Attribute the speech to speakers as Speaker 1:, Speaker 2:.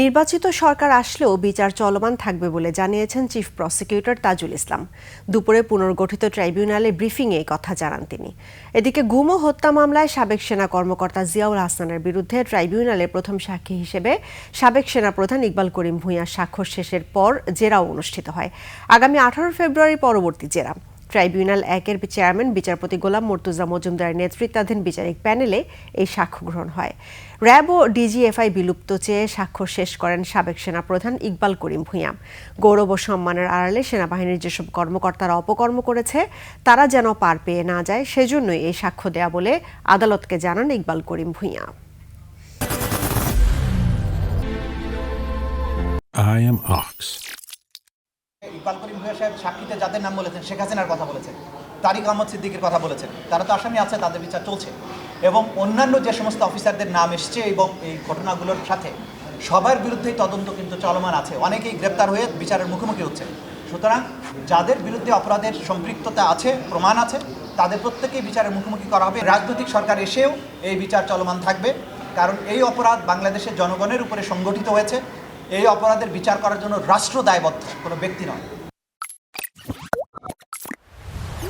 Speaker 1: নির্বাচিত সরকার আসলেও বিচার চলমান থাকবে বলে জানিয়েছেন চিফ প্রসিকিউটর তাজুল ইসলাম। দুপুরে পুনর্গঠিত ট্রাইব্যুনালে ব্রিফিংয়ে এই কথা জানান তিনি। এদিকে গুম ও হত্যা মামলায় সাবেক সেনা কর্মকর্তা জিয়াউল হাসানের বিরুদ্ধে ট্রাইব্যুনালে প্রথম সাক্ষী হিসেবে সাবেক সেনাপ্রধান ইকবাল করিম ভূঁইয়ার স্বাক্ষর শেষের পর জেরাও অনুষ্ঠিত হয়। আগামী 18 ফেব্রুয়ারি পরবর্তী জেরা। ট্রাইব্যুনাল 1-এর চেয়ারম্যান বিচারপতি গোলাম মর্তুজা মজুমদারের নেতৃত্বাধীন বিচারিক প্যানেলে এই সাক্ষ্য গ্রহণ হয়। র্যাব ও ডিজিএফআই বিলুপ্ত চেয়ে স্বাক্ষর শেষ করেন সাবেক সেনাপ্রধান ইকবাল করিম ভূঁইয়া। গৌরব ও সম্মানের আড়ালে সেনাবাহিনীর যেসব কর্মকর্তারা অপকর্ম করেছে তারা যেন পার পেয়ে না যায়, সেজন্যই এই সাক্ষ্য দেয়া বলে আদালতকে জানান ইকবাল করিম ভূঁইয়া।
Speaker 2: ইকবাল করিম ভূঁইয়া সাহেব সাক্ষীতে যাদের নাম বলেছেন, শেখ হাসিনার কথা বলেছেন, তারিক আহমদ সিদ্দিকের কথা বলেছেন, তারা তো আসামি আছে, তাদের বিচার চলছে। এবং অন্যান্য যে সমস্ত অফিসারদের নাম এসছে এবং এই ঘটনাগুলোর সাথে সবার বিরুদ্ধেই তদন্ত কিন্তু চলমান আছে, অনেকেই গ্রেপ্তার হয়ে বিচারের মুখোমুখি হচ্ছে। সুতরাং যাদের বিরুদ্ধে অপরাধের সম্পৃক্ততা আছে, প্রমাণ আছে, তাদের প্রত্যেকেই বিচারের মুখোমুখি করা হবে। রাজনৈতিক সরকার এসেও এই বিচার চলমান থাকবে, কারণ এই অপরাধ বাংলাদেশের জনগণের উপরে সংগঠিত হয়েছে। এই অপরাধের বিচার করার জন্য রাষ্ট্র দায়বদ্ধ, কোনো ব্যক্তি নয়।